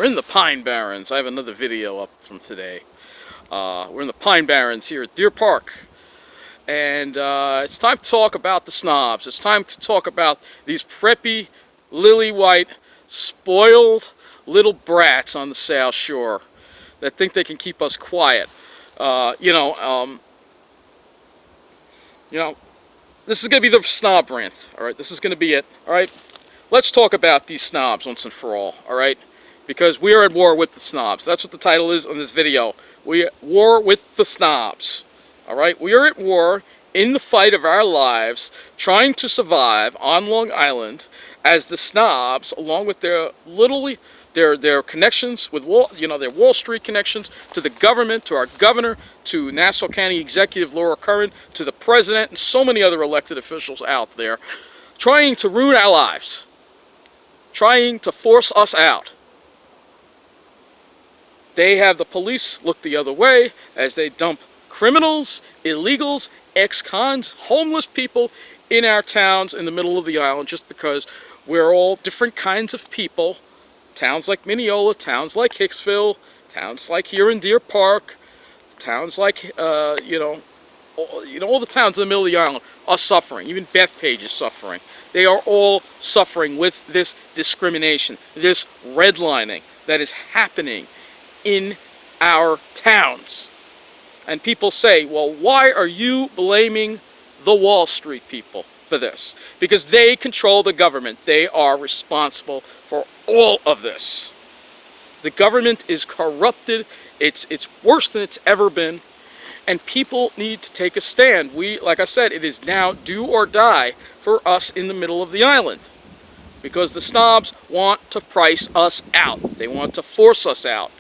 We're in the Pine Barrens. I have another video up from today. We're in the Pine Barrens here at Deer Park. And it's time to talk about the snobs. It's time to talk about these preppy, lily-white, spoiled little brats on the South Shore that think they can keep us quiet. This is going to be the snob rant, all right? This is going to be it, all right? Let's talk about these snobs once and for all right? Because we are at war with the snobs. That's what the title is on this video. We are at war with the snobs, all right? We are at war in the fight of our lives, trying to survive on Long Island as the snobs, along with their their connections with their Wall Street connections to the government, to our governor, to Nassau County Executive Laura Curran, to the president, and so many other elected officials out there, trying to ruin our lives, trying to force us out. They have the police look the other way as they dump criminals, illegals, ex-cons, homeless people in our towns in the middle of the island just because we're all different kinds of people. Towns like Mineola, towns like Hicksville, towns like here in Deer Park, towns like, all the towns in the middle of the island are suffering. Even Bethpage is suffering. They are all suffering with this discrimination, this redlining that is happening in our towns. And people say, well, why are you blaming the Wall Street people for this? Because they control the government. They are responsible for all of this. The government is corrupted. It's worse than it's ever been. And people need to take a stand. Like I said, it is now do or die for us in the middle of the island. Because the snobs want to price us out. They want to force us out.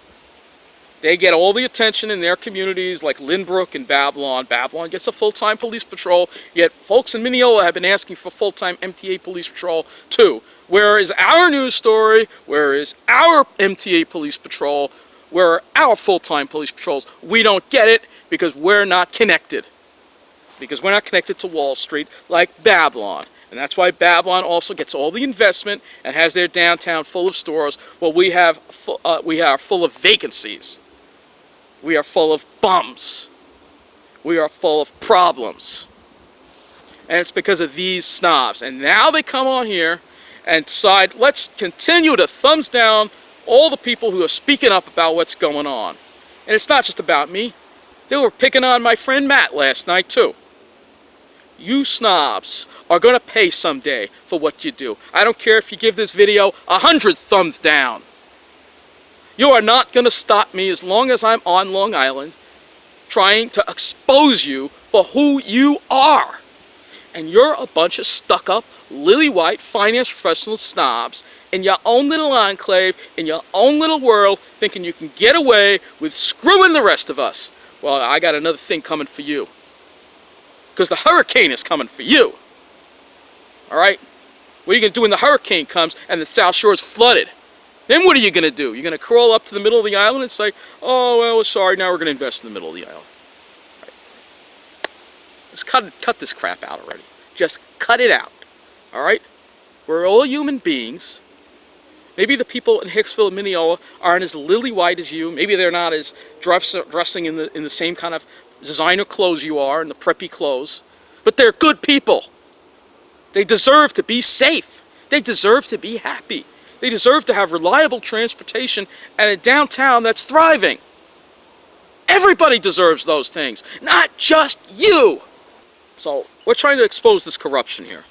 They get all the attention in their communities like Lynbrook and Babylon. Babylon gets a full-time police patrol, yet folks in Mineola have been asking for full-time MTA police patrol too. Where is our news story? Where is our MTA police patrol? Where are our full-time police patrols? We don't get it because we're not connected. Because we're not connected to Wall Street like Babylon. And that's why Babylon also gets all the investment and has their downtown full of stores. Well, we are full of vacancies. We are full of bums. We are full of problems. And it's because of these snobs. And now they come on here and decide, let's continue to thumbs down all the people who are speaking up about what's going on. And it's not just about me. They were picking on my friend Matt last night too. You snobs are going to pay someday for what you do. I don't care if you give this video 100 thumbs down. You are not going to stop me as long as I'm on Long Island trying to expose you for who you are. And you're a bunch of stuck-up, lily-white finance professional snobs in your own little enclave, in your own little world, thinking you can get away with screwing the rest of us. Well, I got another thing coming for you. Because the hurricane is coming for you. All right? What are you going to do when the hurricane comes and the South Shore is flooded? Then what are you going to do? You're going to crawl up to the middle of the island and say, oh, well, sorry, now we're going to invest in the middle of the island. Right. Let's cut this crap out already. Just cut it out. All right? We're all human beings. Maybe the people in Hicksville and Mineola aren't as lily-white as you. Maybe they're not as dressing in the same kind of designer clothes you are, and the preppy clothes. But they're good people. They deserve to be safe. They deserve to be happy. They deserve to have reliable transportation and a downtown that's thriving. Everybody deserves those things, not just you. So we're trying to expose this corruption here.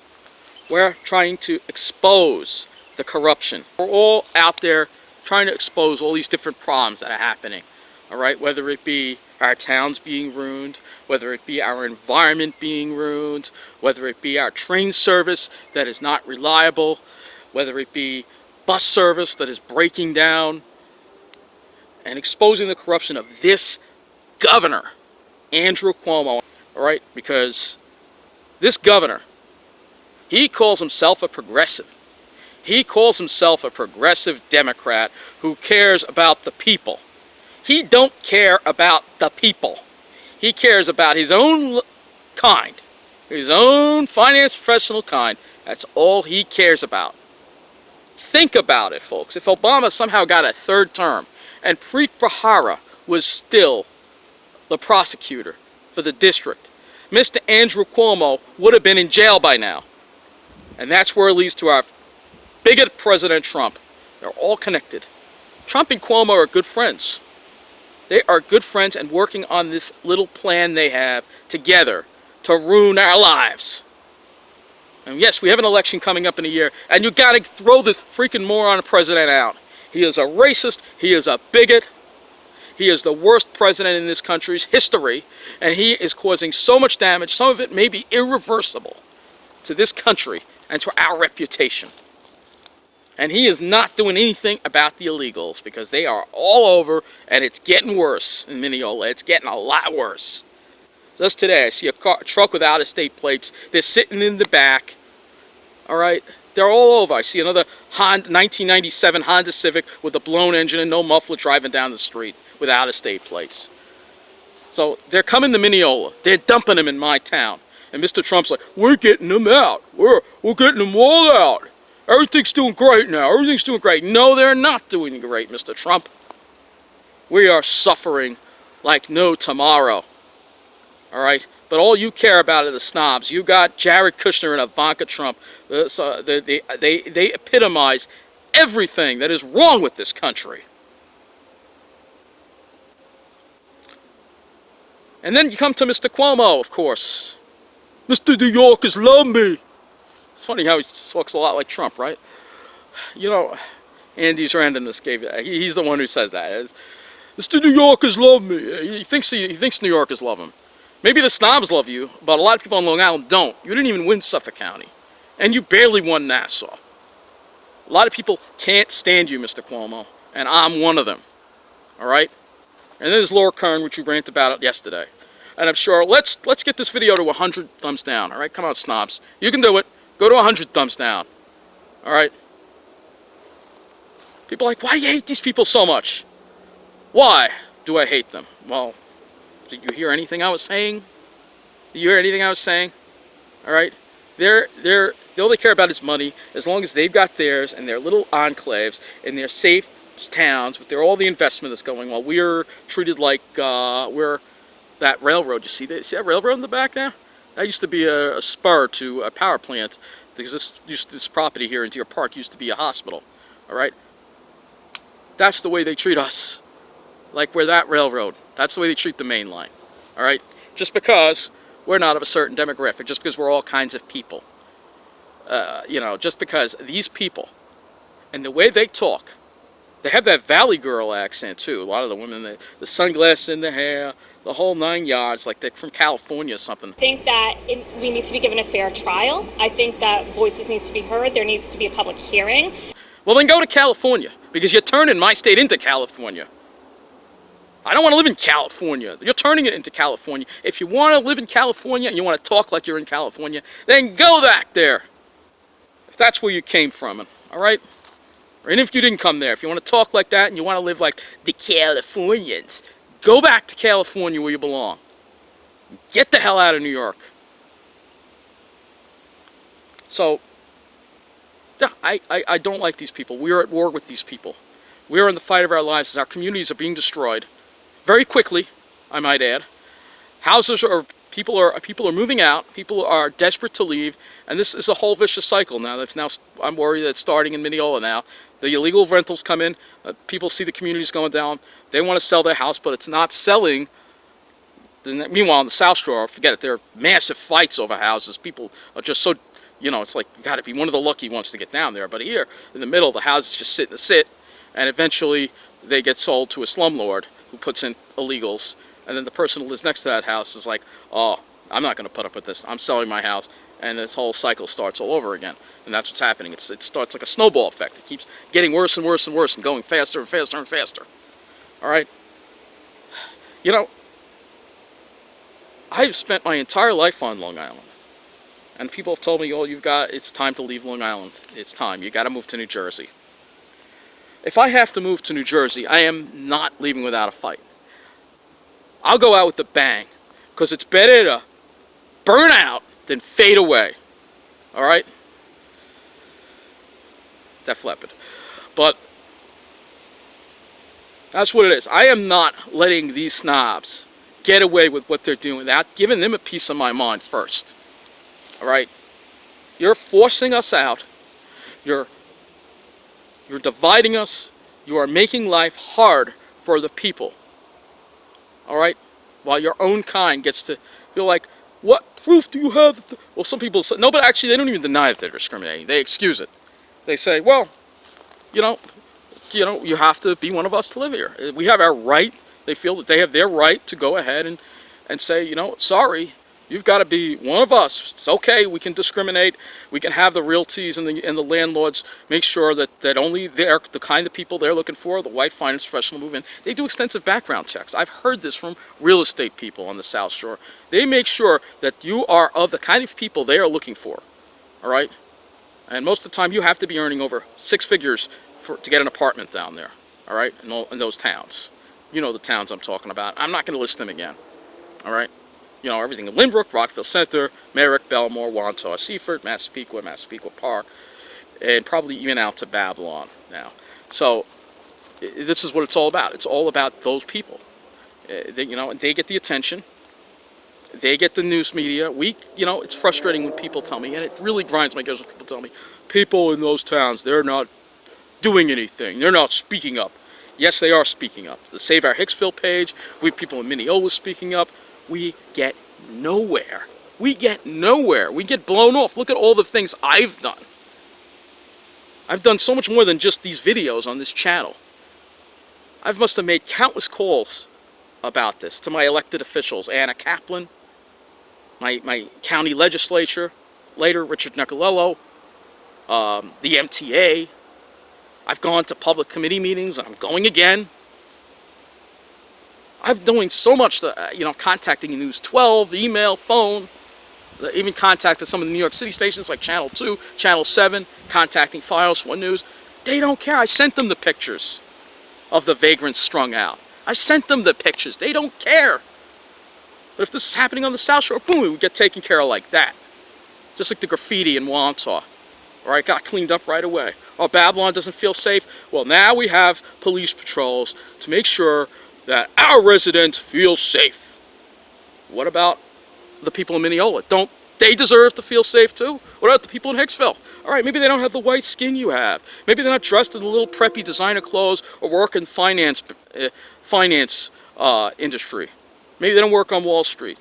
We're trying to expose the corruption. We're all out there trying to expose all these different problems that are happening. All right, whether it be our towns being ruined, whether it be our environment being ruined, whether it be our train service that is not reliable, whether it be bus service that is breaking down, and exposing the corruption of this governor, Andrew Cuomo, all right? Because this governor, he calls himself a progressive. He calls himself a progressive Democrat who cares about the people. He don't care about the people. He cares about his own kind, his own finance professional kind. That's all he cares about. Think about it, folks. If Obama somehow got a third term and Preet Bharara was still the prosecutor for the district, Mr. Andrew Cuomo would have been in jail by now. And that's where it leads to our bigot President Trump. They're all connected. Trump and Cuomo are good friends. They are good friends and working on this little plan they have together to ruin our lives. And yes, we have an election coming up in a year, and you gotta throw this freaking moron president out. He is a racist, he is a bigot, he is the worst president in this country's history, and he is causing so much damage, some of it may be irreversible, to this country and to our reputation. And he is not doing anything about the illegals because they are all over, and it's getting worse in Mineola. It's getting a lot worse. Just today, I see a truck with out-of-state plates. They're sitting in the back. All right, they're all over. I see another 1997 Honda Civic with a blown engine and no muffler driving down the street with out-of-state plates. So they're coming to Mineola. They're dumping them in my town. And Mr. Trump's like, we're getting them out. We're getting them all out. Everything's doing great now. Everything's doing great. No, they're not doing great, Mr. Trump. We are suffering like no tomorrow. All right? But all you care about are the snobs. You got Jared Kushner and Ivanka Trump. They epitomize everything that is wrong with this country. And then you come to Mr. Cuomo, of course. Mr. New Yorkers love me. Funny how he talks a lot like Trump, right? You know, Andy's randomness gave it. He's the one who says that. Mr. New Yorkers love me. He thinks New Yorkers love him. Maybe the snobs love you, but a lot of people on Long Island don't. You didn't even win Suffolk County, and you barely won Nassau. A lot of people can't stand you, Mr. Cuomo, and I'm one of them. All right. And then there's Laura Kern, which we ranted about yesterday. And I'm sure let's get this video to 100 thumbs down. All right, come on, snobs, you can do it. Go to 100 thumbs down. All right. People are like, why do you hate these people so much? Why do I hate them? Well, did you hear anything I was saying? Did you hear anything I was saying? All right. All they care about is money. As long as they've got theirs and their little enclaves and their safe towns with all the investment that's going on, we're treated like we're that railroad. You see that railroad in the back there? That used to be a spur to a power plant, because this property here in Deer Park used to be a hospital. All right, that's the way they treat us, like we're that railroad. That's the way they treat the main line. All right, just because we're not of a certain demographic, just because we're all kinds of people. You know, just because these people and the way they talk, they have that Valley Girl accent too. A lot of the women, the sunglasses in the hair, the whole 9 yards, like they're from California or something. I think that we need to be given a fair trial. I think that voices need to be heard. There needs to be a public hearing. Well, then go to California, because you're turning my state into California. I don't want to live in California. You're turning it into California. If you want to live in California and you want to talk like you're in California, then go back there. If that's where you came from, all right? Or even if you didn't come there, if you want to talk like that and you want to live like the Californians, go back to California where you belong. Get the hell out of New York. So, yeah, I don't like these people. We are at war with these people. We are in the fight of our lives as our communities are being destroyed very quickly, I might add. People are moving out. People are desperate to leave, and this is a whole vicious cycle now. I'm worried that it's starting in Mineola now. The illegal rentals come in. People see the communities going down. They want to sell their house, but it's not selling. Meanwhile, on the South Shore, forget it. There are massive fights over houses. People are just so, you know, it's like you got to be one of the lucky ones to get down there. But here, in the middle, the houses just sit and sit, and eventually they get sold to a slumlord who puts in illegals. And then the person who lives next to that house is like, oh, I'm not going to put up with this. I'm selling my house. And this whole cycle starts all over again. And that's what's happening. It starts like a snowball effect. It keeps getting worse and worse and worse and going faster and faster and faster. All right? You know, I've spent my entire life on Long Island. And people have told me, oh, it's time to leave Long Island. It's time. You got to move to New Jersey. If I have to move to New Jersey, I am not leaving without a fight. I'll go out with a bang, because it's better to burn out than fade away. All right? Def Leppard. But that's what it is. I am not letting these snobs get away with what they're doing without giving them a piece of my mind first. All right? You're forcing us out. You're dividing us. You are making life hard for the people. All right? While your own kind gets to feel like, what proof do you have? Well, some people say, no, but actually they don't even deny that they're discriminating. They excuse it. They say, well, you know, you have to be one of us to live here. We have our right. They feel that they have their right to go ahead and say, you know, sorry, you've got to be one of us. It's okay. We can discriminate. We can have the realties and the landlords make sure that only they're the kind of people they're looking for, the white finance professional movement. They do extensive background checks. I've heard this from real estate people on the South Shore. They make sure that you are of the kind of people they are looking for. All right? And most of the time you have to be earning over 6 figures to get an apartment down there. All right? In those towns. You know the towns I'm talking about. I'm not going to list them again. All right? You know, everything in Lynbrook, Rockville Center, Merrick, Belmore, Wantagh, Seaford, Massapequa Park, and probably even out to Babylon now. So, this is what it's all about. It's all about those people. You know, and they get the attention. They get the news media. You know, it's frustrating when people tell me, and it really grinds my gears when people tell me, people in those towns, they're not doing anything. They're not speaking up. Yes, they are speaking up. The Save Our Hicksville page, we have people in Mineola speaking up. We get nowhere. We get nowhere. We get blown off. Look at all the things I've done. I've done so much more than just these videos on this channel. I must have made countless calls about this to my elected officials, Anna Kaplan, my county legislature, later Richard Nicolello, the MTA. I've gone to public committee meetings, and I'm going again. I'm doing so much, you know, contacting News 12, email, phone, even contacted some of the New York City stations like Channel 2, Channel 7, contacting Files, One News. They don't care. I sent them the pictures of the vagrants strung out. I sent them the pictures. They don't care. But if this is happening on the South Shore, boom, it would get taken care of like that. Just like the graffiti in Wantagh. All right, got cleaned up right away. Oh, Babylon doesn't feel safe. Well, now we have police patrols to make sure that our residents feel safe. What about the people in Mineola? Don't they deserve to feel safe too? What about the people in Hicksville? All right, maybe they don't have the white skin you have. Maybe they're not dressed in the little preppy designer clothes or work in finance industry. Maybe they don't work on Wall Street.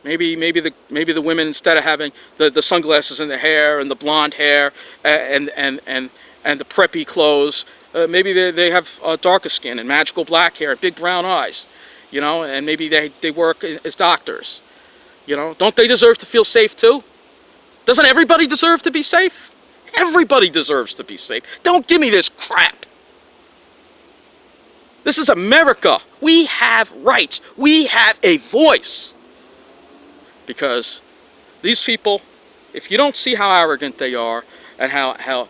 Maybe the women, instead of having the sunglasses in their hair and the blonde hair and the preppy clothes, maybe they have darker skin and magical black hair and big brown eyes, you know, and maybe they work as doctors, you know. Don't they deserve to feel safe too? Doesn't everybody deserve to be safe? Everybody deserves to be safe. Don't give me this crap. This is America. We have rights. We have a voice. Because these people, if you don't see how arrogant they are and how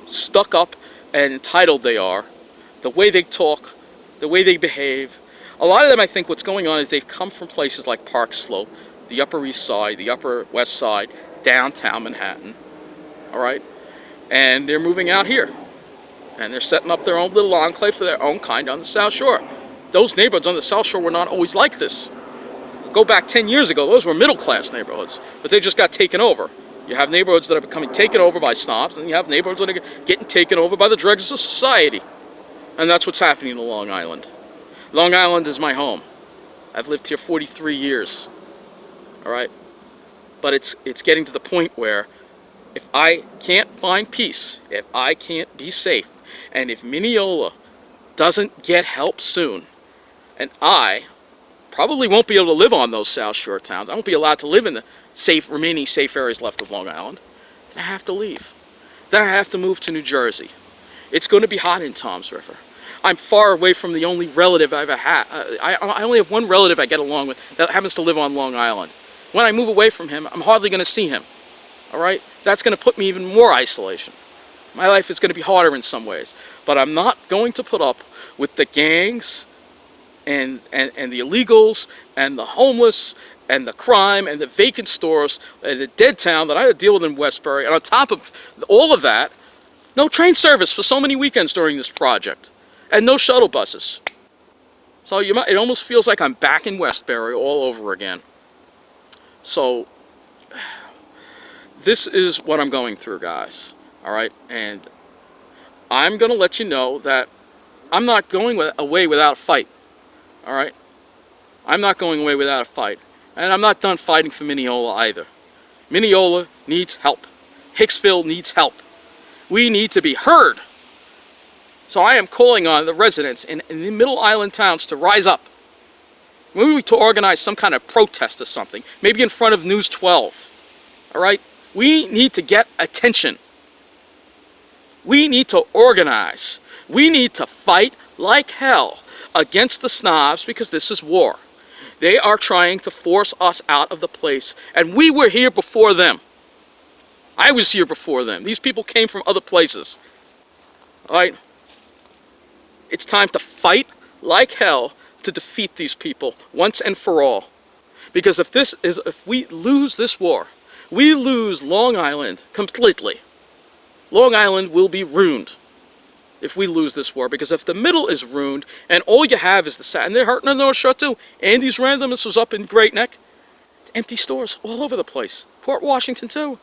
stuck up and entitled they are, the way they talk, the way they behave, a lot of them, I think what's going on is they've come from places like Park Slope, the Upper East Side, the Upper West Side, downtown Manhattan, all right? And they're moving out here. And they're setting up their own little enclave for their own kind on the South Shore. Those neighborhoods on the South Shore were not always like this. Go back 10 years ago, those were middle-class neighborhoods, but they just got taken over. You have neighborhoods that are becoming taken over by snobs, and you have neighborhoods that are getting taken over by the dregs of society. And that's what's happening in Long Island. Long Island is my home. I've lived here 43 years, all right? But it's getting to the point where if I can't find peace, if I can't be safe, and if Mineola doesn't get help soon, and I probably won't be able to live on those South Shore towns. I won't be allowed to live in the remaining safe areas left of Long Island. Then I have to leave. Then I have to move to New Jersey. It's going to be hot in Toms River. I'm far away from the only relative I've ever had. I only have one relative I get along with that happens to live on Long Island. When I move away from him, I'm hardly going to see him. All right? That's going to put me even more isolation. My life is going to be harder in some ways. But I'm not going to put up with the gangs and the illegals and the homeless and the crime and the vacant stores and the dead town that I had to deal with in Westbury. And on top of all of that, No train service for so many weekends during this project. And no shuttle buses. So it almost feels like I'm back in Westbury all over again. So this is what I'm going through, guys. All right? And I'm going to let you know that I'm not going away without a fight. All right? I'm not going away without a fight. And I'm not done fighting for Mineola either. Mineola needs help. Hicksville needs help. We need to be heard. So I am calling on the residents in the Middle Island towns to rise up. Maybe to organize some kind of protest or something. Maybe in front of News 12. All right? We need to get attention. We need to organize. We need to fight like hell against the snobs because this is war. They are trying to force us out of the place. And we were here before them. I was here before them. These people came from other places. All right? It's time to fight like hell to defeat these people once and for all. Because if we lose this war, we lose Long Island completely. Long Island will be ruined if we lose this war. Because if the middle is ruined and all you have is the South, and they're hurting the North Shore too. Andy's Randomness was up in Great Neck. Empty stores all over the place. Port Washington too.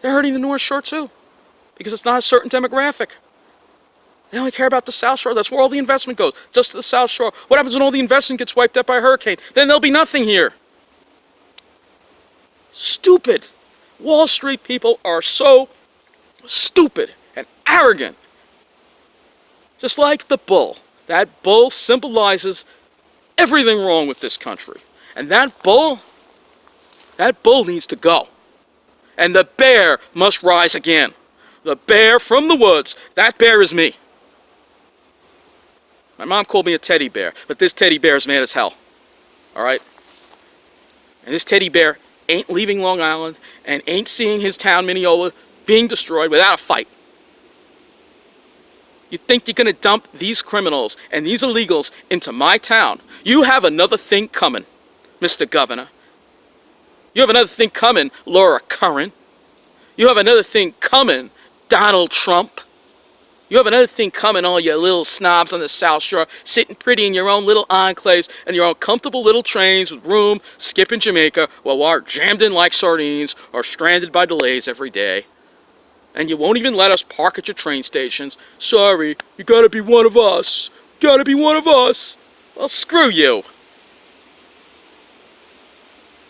They're hurting the North Shore too. Because it's not a certain demographic. They only care about the South Shore. That's where all the investment goes. Just to the South Shore. What happens when all the investment gets wiped out by a hurricane? Then there'll be nothing here. Stupid. Wall Street people are so stupid and arrogant. Just like the bull. That bull symbolizes everything wrong with this country. And that bull needs to go. And the bear must rise again. The bear from the woods. That bear is me. My mom called me a teddy bear, but this teddy bear is mad as hell. All right? And this teddy bear ain't leaving Long Island and ain't seeing his town, Mineola, being destroyed without a fight. You think you're going to dump these criminals and these illegals into my town? You have another thing coming, Mr. Governor. You have another thing coming, Laura Curran. You have another thing coming, Donald Trump. You have another thing coming, all you little snobs on the South Shore, sitting pretty in your own little enclaves and your own comfortable little trains with room, skipping Jamaica, while we're jammed in like sardines or stranded by delays every day. And you won't even let us park at your train stations. Sorry, you gotta be one of us. Gotta be one of us. Well, screw you.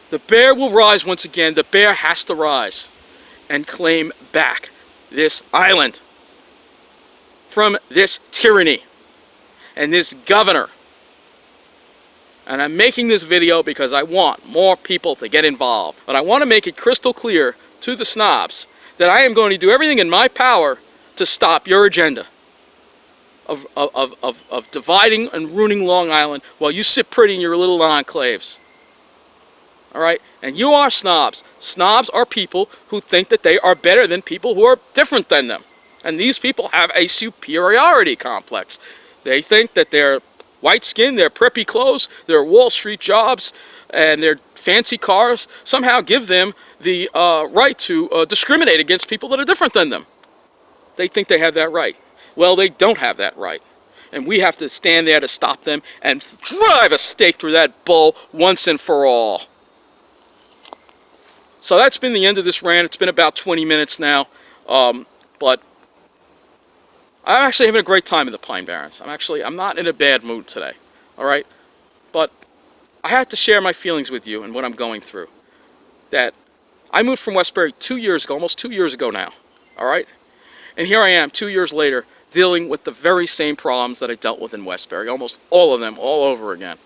The bear will rise once again. The bear has to rise and claim back this island from this tyranny and this governor. And I'm making this video because I want more people to get involved. But I want to make it crystal clear to the snobs that I am going to do everything in my power to stop your agenda of dividing and ruining Long Island while you sit pretty in your little enclaves. All right? And you are snobs. Snobs are people who think that they are better than people who are different than them. And these people have a superiority complex. They think that their white skin, their preppy clothes, their Wall Street jobs, and their fancy cars somehow give them the right to discriminate against people that are different than them. They think they have that right. Well, they don't have that right. And we have to stand there to stop them and drive a stake through that bull once and for all. So that's been the end of this rant. It's been about 20 minutes now. But I'm actually having a great time in the Pine Barrens. I'm not in a bad mood today. All right? But I had to share my feelings with you and what I'm going through. That I moved from Westbury 2 years ago, almost 2 years ago now. All right? And here I am 2 years later dealing with the very same problems that I dealt with in Westbury. Almost all of them all over again.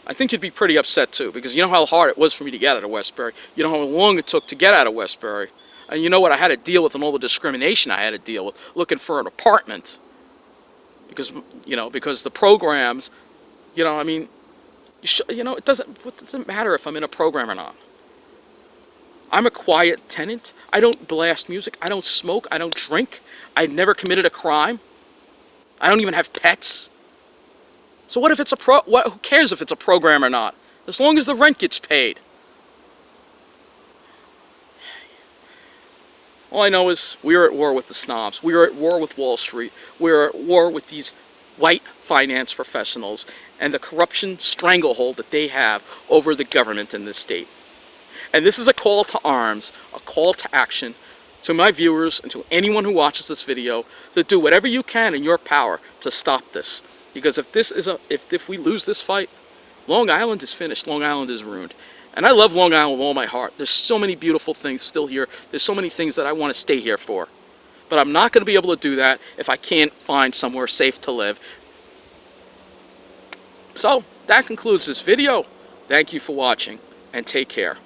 I think you'd be pretty upset too, because you know how hard it was for me to get out of Westbury. You know how long it took to get out of Westbury. And you know what I had to deal with and all the discrimination I had to deal with looking for an apartment. Because the programs, it doesn't matter if I'm in a program or not. I'm a quiet tenant. I don't blast music. I don't smoke. I don't drink. I've never committed a crime. I don't even have pets. So what if it's who cares if it's a program or not? As long as the rent gets paid. All I know is we are at war with the snobs. We are at war with Wall Street. We are at war with these white finance professionals and the corruption stranglehold that they have over the government in this state. And this is a call to arms, a call to action to my viewers and to anyone who watches this video to do whatever you can in your power to stop this. Because if we lose this fight, Long Island is finished. Long Island is ruined. And I love Long Island with all my heart. There's so many beautiful things still here. There's so many things that I want to stay here for. But I'm not going to be able to do that if I can't find somewhere safe to live. So, that concludes this video. Thank you for watching, and take care.